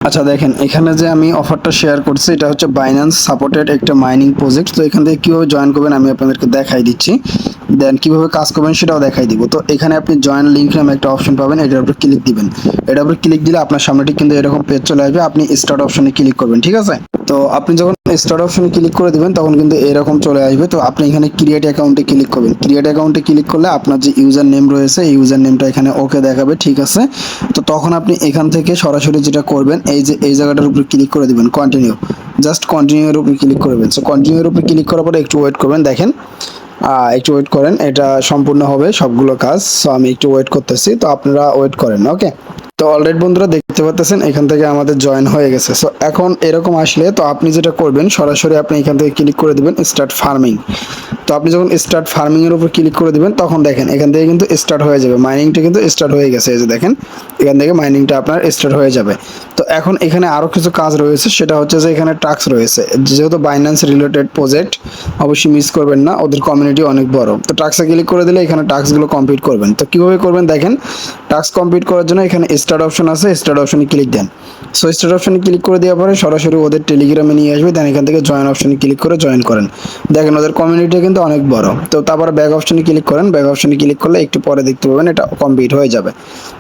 আচ্ছা দেখেন, এখানে যে আমি অফারটা শেয়ার করছি এটা হচ্ছে বাইন্যান্স সাপোর্টেড একটা মাইনিং প্রজেক্ট। তো এখান থেকে কিভাবে জয়েন করবেন আমি আপনাদেরকে দেখাই দিচ্ছি, দেন কিভাবে কাজ করবেন সেটাও দেখাই দিব। তো এখানে আপনি জয়েন লিঙ্ক নামে একটা অপশন পাবেন, এটার উপর ক্লিক দিবেন। এটার উপর ক্লিক দিলে আপনার সামনেটি কিন্তু এরকম পেজ চলে আসবে, আপনি স্টার্ট অপশনে ক্লিক করবেন, ঠিক আছে। তো আপনি যখন স্টার্ট অপশনে ক্লিক করে দিবেন তখন কিন্তু এরকম চলে আসবে। তো আপনি এখানে ক্রিয়েট অ্যাকাউন্টে ক্লিক করবেন। ক্রিয়েট অ্যাকাউন্টে ক্লিক করলে আপনার যে ইউজার নেম রয়েছে এই ইউজার নেমটা এখানে ওকে দেখাবে, ঠিক আছে। তো তখন আপনি এখান থেকে সরাসরি যেটা করবেন, এই যে এই জায়গাটার উপর ক্লিক করে দিবেন, কন্টিনিউ, জাস্ট কন্টিনিউ এর উপর ক্লিক করবেন। সো কন্টিনিউ এর উপর ক্লিক করার পরে একটু ওয়েট করবেন, দেখেন একটু ওয়েট করেন, এটা সম্পূর্ণ হবে সবগুলো কাজ। সো আমি একটু ওয়েট করতেছি, তো আপনারা ওয়েট করেন, ওকে। তো অলরেডি বন্ধুরা দেখতে পাচ্ছেন এখান থেকে আমাদের জয়েন হয়ে গেছে। সো এখন এরকম আসলে তো আপনি যেটা করবেন, সরাসরি আপনি এখান থেকে ক্লিক করে দিবেন স্টার্ট ফার্মিং। তো আপনি যখন স্টার্ট ফার্মিং এর উপর ক্লিক করে দিবেন তখন দেখেন এখান থেকে কিন্তু স্টার্ট হয়ে যাবে, মাইনিংটা কিন্তু স্টার্ট হয়ে গেছে। এই যে দেখেন এখান থেকে মাইনিংটা আপনার স্টার্ট হয়ে যাবে। তো এখন এখানে আরো কিছু কাজ রয়েছে, সেটা হচ্ছে যে এখানে টাস্ক রয়েছে। যেহেতু বাইন্যান্স রিলেটেড প্রজেক্ট, অবশ্যই মিস করবেন না, ওদের কমিউনিটি অনেক বড়। তো টাস্কে ক্লিক করে দিলে এখানে টাস্কগুলো কমপ্লিট করবেন। তো কিভাবে করবেন দেখেন, টাস্ক কমপ্লিট করার জন্য এখানে স্টার্ট অপশন আছে, স্টার্ট অপশনে ক্লিক দেন। সো স্টার্ট অপশনে ক্লিক করে দেওয়ার পরে সরাসরি ওদের টেলিগ্রামে নিয়ে আসবে, দেন এখান থেকে জয়েন অপশনে ক্লিক করে জয়েন করেন। দেখেন ওদের কমিউনিটি কিন্তু অনেক বড়। তো তারপরে ব্যাক অপশনে ক্লিক করেন, ব্যাক অপশনে ক্লিক করলে একটু পরে দেখতে পাবেন এটা কমপ্লিট হয়ে যাবে।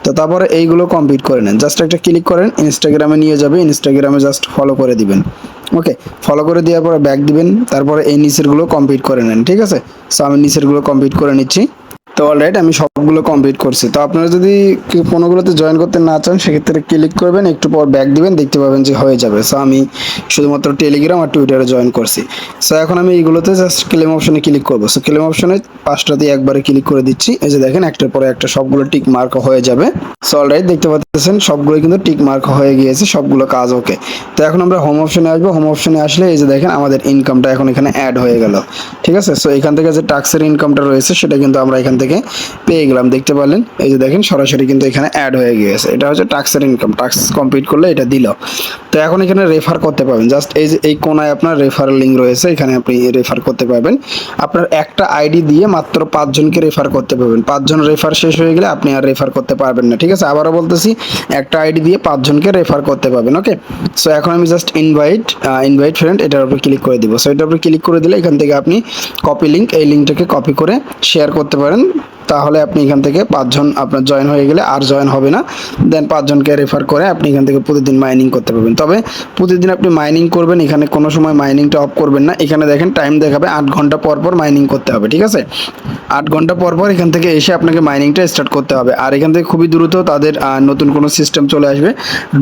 তো তারপরে এইগুলো কমপ্লিট করে নেন, জাস্ট একটা ক্লিক করেন, ইনস্টাগ্রামে নিয়ে যাবে, ইনস্টাগ্রামে জাস্ট ফলো করে দিবেন, ওকে। ফলো করে দেওয়ার পরে ব্যাক দিবেন, তারপরে এই নিচেরগুলো কমপ্লিট করে নেন, ঠিক আছে। সো আমি নিচেরগুলো কমপ্লিট করে নিচ্ছি। তো অলরাইট আমি সবগুলো কমপ্লিট করছি। তো আপনারা যদি কোনোগুলোতে জয়েন করতে না চান সেক্ষেত্রে ক্লিক করবেন, একটু পর ব্যাক দিবেন, দেখতে পাবেন যে হয়ে যাবে। সো আমি শুধুমাত্র টেলিগ্রাম আর টুইটারে জয়েন করছি। সো এখন আমি এইগুলোতে জাস্ট ক্লেম অপশনে ক্লিক করবো। সো ক্লেম অপশনে পাঁচটাতে একবারে ক্লিক করে দিচ্ছি। এই যে দেখেন একটার পরে একটা সবগুলো টিক মার্ক হয়ে যাবে। সো অলরাইট দেখতে পাচ্ছেন সবগুলো কিন্তু টিক মার্ক হয়ে গিয়েছে, সবগুলো কাজ ওকে। তো এখন আমরা হোম অপশনে আসবো। হোম অপশনে আসলে এই যে দেখেন আমাদের ইনকামটা এখন এখানে অ্যাড হয়ে গেল, ঠিক আছে। সো এখান থেকে যে টাক্সের ইনকামটা রয়েছে সেটা কিন্তু আমরা এখান থেকে পেয়ে গেলাম, দেখতে পারলেন। এই যে দেখেন সরাসরি কিন্তু এখানে অ্যাড হয়ে গিয়েছে, এটা হচ্ছে টাক্সের ইনকাম। টাক্স কমপ্লিট করলে এটা দিল। তো এখন এখানে রেফার করতে পারবেন, জাস্ট এই যে এই কোনায় আপনার রেফারেল লিঙ্ক রয়েছে, এখানে আপনি রেফার করতে পারবেন। আপনার একটা আইডি দিয়ে মাত্র 5 জনকে রেফার করতে পারবেন। 5 জন রেফার শেষ হয়ে গেলে আপনি আর রেফার করতে পারবেন না, ঠিক আছে। আবারও বলতেছি, একটা আইডি দিয়ে 5 জনকে রেফার করতে পারবেন, ওকে। সো এখন আমি জাস্ট ইনভাইট ফ্রেন্ড এটার উপর ক্লিক করে দিব। সো এটার উপর ক্লিক করে দিলে এখান থেকে আপনি কপি লিঙ্ক, এই লিঙ্কটাকে কপি করে শেয়ার করতে পারেন। তাহলে আপনি এখান থেকে 5 জন আপনার জয়েন হয়ে গেলে আর জয়েন হবে না। দেন 5 জনকে রেফার করে আপনি এখান থেকে প্রতিদিন মাইনিং করতে পারবেন। তবে প্রতিদিন আপনি মাইনিং করবেন, এখানে কোনো সময় মাইনিংটা অফ করবেন না। এখানে দেখেন টাইম দেখাবে 8 ঘন্টা পর পর মাইনিং করতে হবে, ঠিক আছে। 8 ঘন্টা পর পর এখান থেকে এসে আপনাকে মাইনিংটা স্টার্ট করতে হবে। আর এখান থেকে খুবই দ্রুত তাদের নতুন কোনো সিস্টেম চলে আসবে,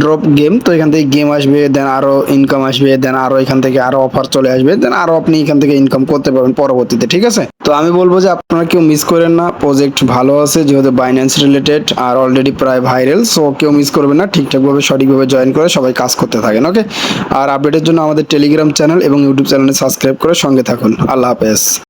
ড্রপ গেম। তো এখান থেকে গেম আসবে, দেন আরও ইনকাম আসবে, দেন আরও এখান থেকে আরও অফার চলে আসবে, দেন আরও আপনি এখান থেকে ইনকাম করতে পারবেন পরবর্তীতে, ঠিক আছে। তো আমি বলবো যে আপনারা কেউ মিস করেন না, প্রজেক্ট ভালো আছে যেহেতু বাইন্যান্স রিলেটেড আর অলরেডি প্রায় ভাইরাল। সো কেউ মিস করবেন না, ঠিকঠাকভাবে সঠিকভাবে জয়েন করে সবাই কাজ করতে থাকেন, ওকে। আর আপডেটের জন্য আমাদের টেলিগ্রাম চ্যানেল এবং ইউটিউব চ্যানেলে সাবস্ক্রাইব করে সঙ্গে থাকুন। আল্লাহ হাফেজ।